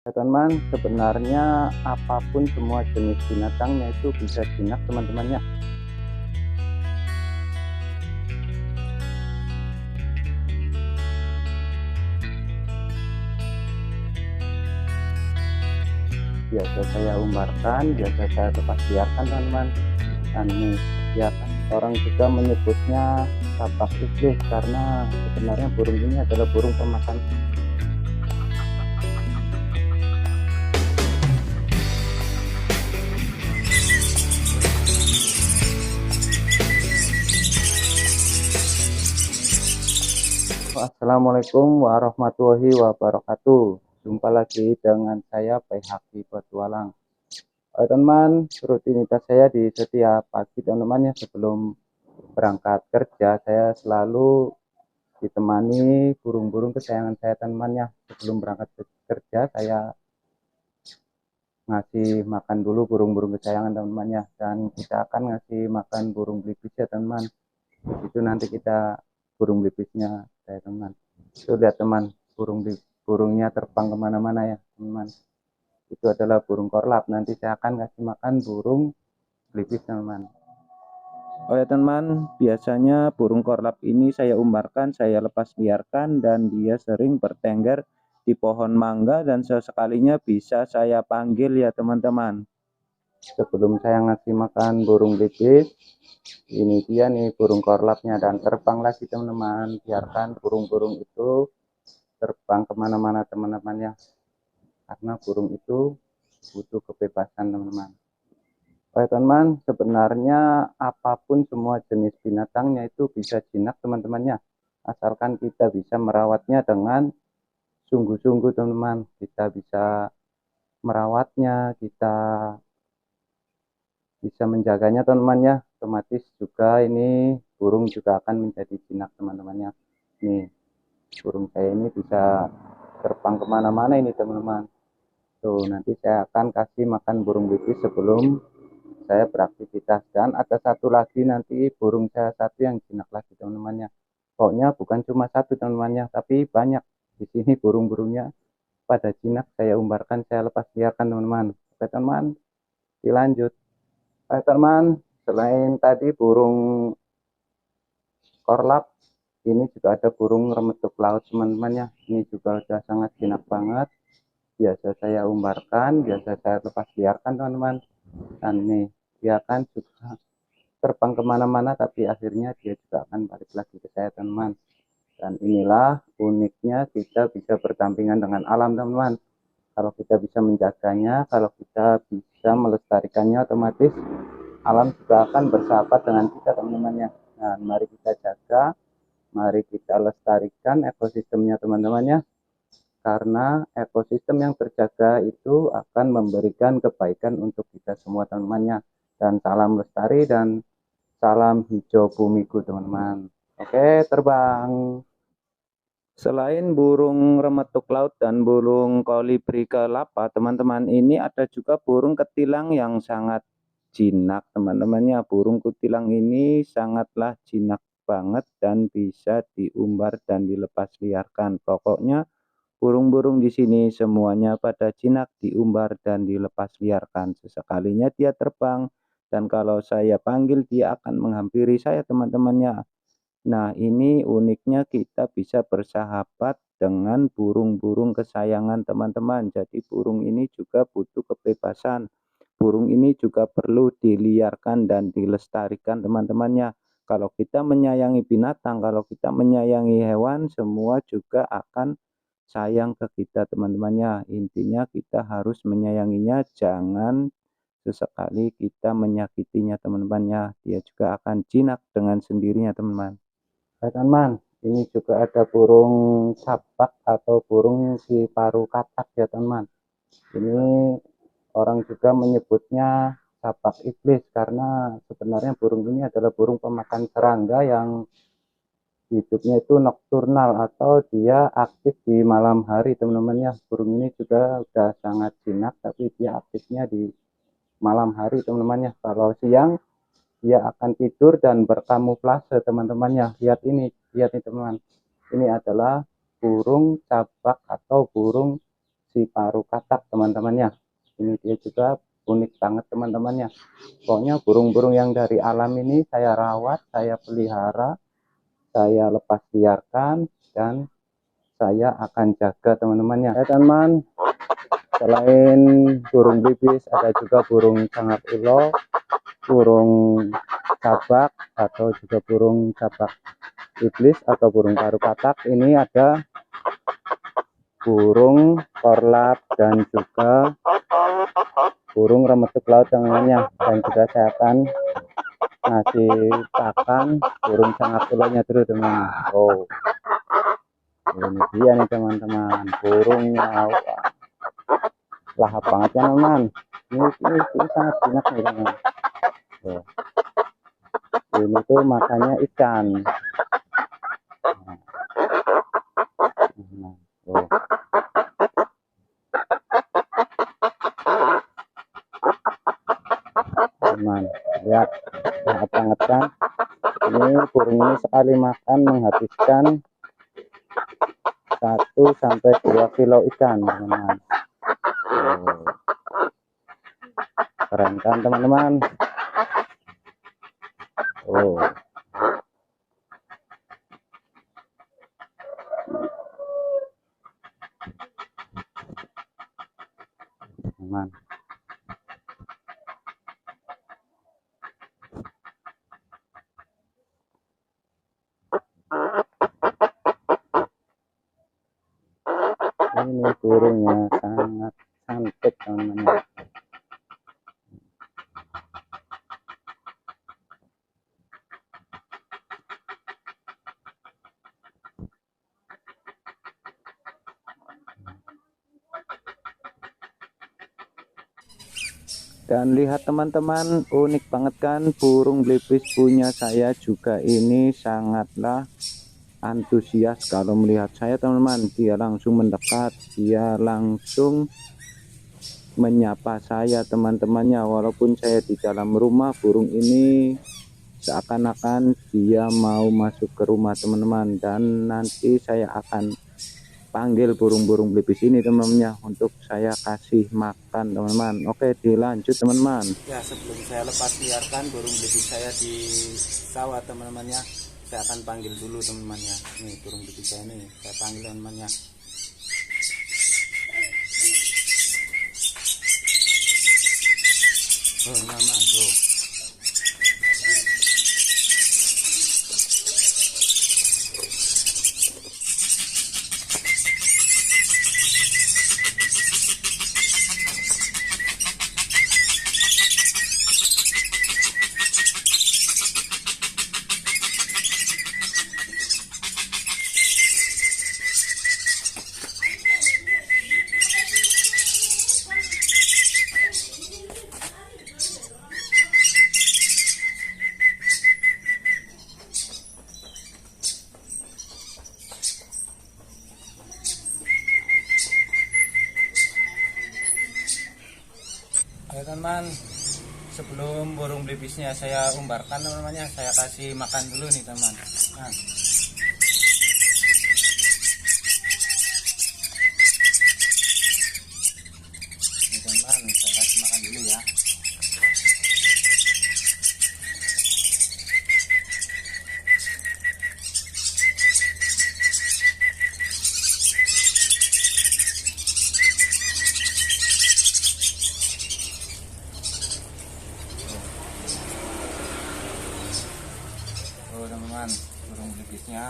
Ya teman, sebenarnya apapun semua jenis binatangnya itu bisa jinak teman-temannya. Biasa saya umbarkan, biasa saya lepas liarkan teman-teman. Dan ini ya kan, orang juga menyebutnya tapak iblis karena sebenarnya burung ini adalah burung pemakan. Assalamualaikum warahmatullahi wabarakatuh. Jumpa lagi dengan saya Baihaqi Petualang. Teman, rutinitas saya di setiap pagi teman-teman ya, sebelum berangkat kerja saya selalu ditemani burung-burung kesayangan saya teman-teman ya. Sebelum berangkat kerja saya ngasih makan dulu burung-burung kesayangan teman-teman ya, dan kita akan ngasih makan burung belibis ya teman. Itu nanti kita burung belipisnya saya teman. Itu lihat teman, burungnya terbang kemana-mana ya teman. Itu adalah burung korlap. Nanti saya akan kasih makan burung belibis teman. Oh ya teman, biasanya burung korlap ini saya umbarkan, saya lepas biarkan, dan dia sering bertengger di pohon mangga, dan sesekalinya bisa saya panggil ya teman-teman. Sebelum saya ngasih makan burung belibis, ini dia nih burung korlapnya, dan terbang lagi teman-teman. Biarkan burung-burung itu terbang kemana-mana teman-teman ya, karena burung itu butuh kebebasan teman-teman. Oke teman, sebenarnya apapun semua jenis binatangnya itu bisa jinak teman-temannya, asalkan kita bisa merawatnya dengan sungguh-sungguh teman-teman. Kita bisa merawatnya, kita bisa menjaganya teman-temannya, otomatis juga ini burung juga akan menjadi jinak teman-temannya. Nih, burung saya ini bisa terbang kemana-mana ini teman-teman. Tuh, nanti saya akan kasih makan burung belibis sebelum saya beraktivitas. Dan ada satu lagi nanti burung saya satu yang jinak lagi teman-temannya. Pokoknya bukan cuma satu teman-temannya, tapi banyak. Di sini burung-burungnya pada jinak saya umbarkan, saya lepas liarkan teman-teman. Oke teman, dilanjut. Oke teman, selain tadi burung korlap, ini juga ada burung remetuk laut teman-temannya. Ini juga sudah sangat jinak banget. Biasa saya umbarkan, biasa saya lepas liarkan teman-teman. Dan nih, dia kan juga terbang kemana-mana, tapi akhirnya dia juga akan balik lagi ke saya teman-teman. Dan inilah uniknya kita bisa berdampingan dengan alam teman-teman. Kalau kita bisa menjaganya, kalau kita bisa melestarikannya, otomatis alam juga akan bersahabat dengan kita teman-teman ya. Nah, mari kita jaga, mari kita lestarikan ekosistemnya teman-teman ya, karena ekosistem yang terjaga itu akan memberikan kebaikan untuk kita semua teman-temannya. Dan salam lestari dan salam hijau bumiku teman-teman. Oke, terbang. Selain burung remetuk laut dan burung kolibri kelapa teman-teman, ini ada juga burung ketilang yang sangat jinak teman-temannya. Burung kutilang ini sangatlah jinak banget dan bisa diumbar dan dilepas liarkan. Pokoknya burung-burung di sini semuanya pada jinak, diumbar dan dilepas liarkan. Sesekalinya dia terbang, dan kalau saya panggil dia akan menghampiri saya teman-temannya. Nah, ini uniknya kita bisa bersahabat dengan burung-burung kesayangan teman-teman. Jadi burung ini juga butuh kebebasan. Burung ini juga perlu diliarkan dan dilestarikan teman-temannya. Kalau kita menyayangi binatang, kalau kita menyayangi hewan, semua juga akan sayang ke kita teman-temannya. Intinya kita harus menyayanginya, jangan sesekali kita menyakitinya teman-temannya. Dia juga akan jinak dengan sendirinya teman-teman. Teman, ini juga ada burung sapak atau burung si paru katak ya teman. Ini orang juga menyebutnya sapak iblis karena sebenarnya burung ini adalah burung pemakan serangga yang hidupnya itu nokturnal atau dia aktif di malam hari teman-teman ya. Burung ini juga sudah sangat jinak, tapi dia aktifnya di malam hari teman-teman ya. Kalau siang dia akan tidur dan berkamuflase teman-temannya. Lihat ini teman-teman. Ini adalah burung cabak atau burung si paru katak teman-temannya. Ini dia juga unik banget teman-temannya. Pokoknya burung-burung yang dari alam ini saya rawat, saya pelihara, saya lepas liarkan, dan saya akan jaga teman-temannya. Ya teman, selain burung belibis ada juga burung sangat ulo, burung cabak atau juga burung cabak iblis atau burung paru katak. Ini ada burung korlap dan juga burung remetuk laut teman-temannya. Dan juga saya akan ngasih pakan burung sangat ulonya dulu teman. Oh, ini dia nih teman-teman, burungnya. Wah, lahap banget ya teman. Ini sangat jinak nih teman. Oh, ini tuh makannya ikan. Nah, oh. Teman, lihat, lahap banget kan. Ini burung ini sekali makan menghabiskan 1-2 kilo ikan teman-teman. Oh, keren kan teman-teman. Oh, teman. Ini burungnya sangat cantik teman-teman. Dan lihat teman-teman, unik banget kan burung belibis punya saya juga ini sangatlah antusias kalau melihat saya teman-teman. Dia langsung mendekat, dia langsung menyapa saya teman-temannya. Walaupun saya di dalam rumah, burung ini seakan-akan dia mau masuk ke rumah teman-teman. Dan nanti saya akan panggil burung-burung belibis ini teman-temannya untuk saya kasih makan teman-teman. Oke, dilanjut teman-teman. Ya, sebelum saya lepas liarkan burung belibis saya di sawah teman-temannya, saya akan panggil dulu teman-temannya. Nih burung belibis saya ini, saya panggil teman-temannya. Oh teman-teman, tuh. Ayo teman, sebelum burung belibisnya saya umbarkan teman-temannya, saya kasih makan dulu nih teman. Nah. Ini teman, saya kasih makan dulu ya. Teman-teman, burung belibisnya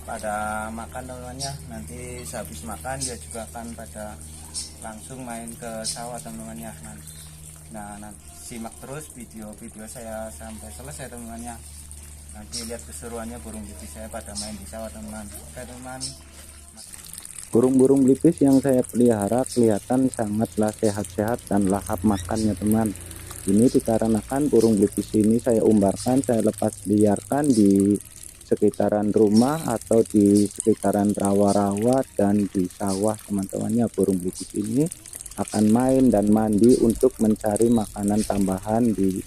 pada makan teman-temannya. Nanti sehabis makan dia juga akan pada langsung main ke sawah teman-temannya. Nah, nanti simak terus video-video saya sampai selesai teman-temannya. Nanti lihat keseruannya burung belibis saya pada main di sawah teman-teman. Oke teman. Burung-burung belibis yang saya pelihara kelihatan sangatlah sehat-sehat dan lahap makannya teman. Ini dikarenakan burung belibis ini saya umbarkan, saya lepas liarkan di sekitaran rumah atau di sekitaran rawa-rawa dan di sawah teman-temannya. Burung belibis ini akan main dan mandi untuk mencari makanan tambahan di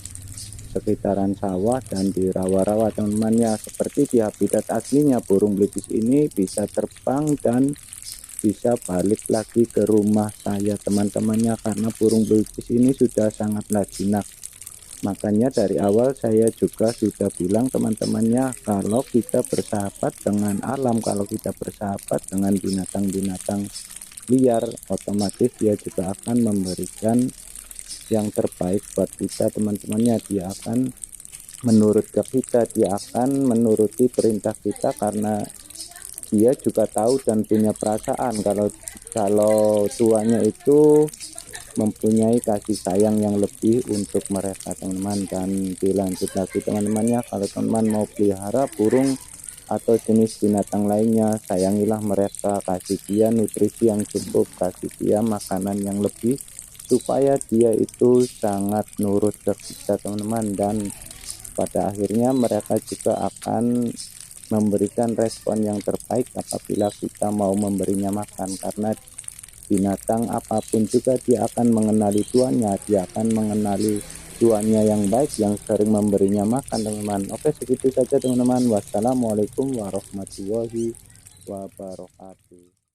sekitaran sawah dan di rawa-rawa teman-temannya. Seperti di habitat aslinya, burung belibis ini bisa terbang dan bisa balik lagi ke rumah saya teman-temannya, karena burung pelipis ini sudah sangatlah jinak. Makanya dari awal saya juga sudah bilang teman-temannya, kalau kita bersahabat dengan alam, kalau kita bersahabat dengan binatang-binatang liar, otomatis dia juga akan memberikan yang terbaik buat kita teman-temannya. Dia akan menurut ke kita, dia akan menuruti perintah kita, karena dia juga tahu dan punya perasaan kalau tuannya itu mempunyai kasih sayang yang lebih untuk mereka teman-teman. Dan dilanjut lagi teman-temannya, kalau teman-teman mau pelihara burung atau jenis binatang lainnya, sayangilah mereka, kasih dia nutrisi yang cukup, kasih dia makanan yang lebih, supaya dia itu sangat nurut ke kita teman-teman. Dan pada akhirnya mereka juga akan memberikan respon yang terbaik apabila kita mau memberinya makan, karena binatang apapun juga dia akan mengenali tuannya, dia akan mengenali tuannya yang baik, yang sering memberinya makan teman-teman. Oke, segitu saja teman-teman. Wassalamualaikum warahmatullahi wabarakatuh.